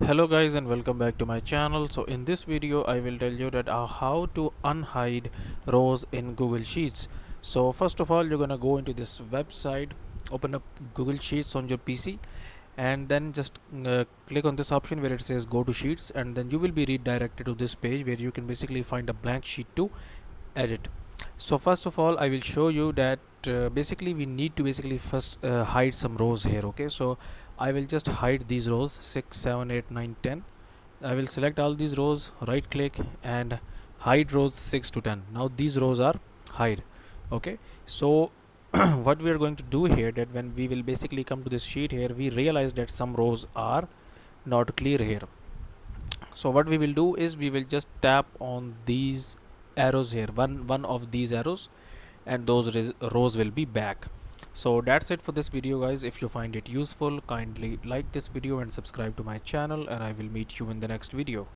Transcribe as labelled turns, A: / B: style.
A: Hello guys and welcome back to my channel. So in this video I will tell you that how to unhide rows in Google Sheets. So first of all, you're gonna go into this website, open up Google Sheets on your PC, and then just click on this option where it says go to Sheets, and then you will be redirected to this page where you can basically find a blank sheet to edit. So first of all, I will show you that basically we need to first hide some rows here. Okay, so I will just hide these rows 6 7 8 9 10. I will select all these rows, right click and hide rows 6 to 10. Now these rows are hide. Okay, so what we are going to do here, that when we will basically come to this sheet here, we realize that some rows are not clear here. So what we will do is we will just tap on these arrows here, one of these arrows, and those rows will be back. So that's it for this video guys. If you find it useful, kindly like this video and subscribe to my channel, and I will meet you in the next video.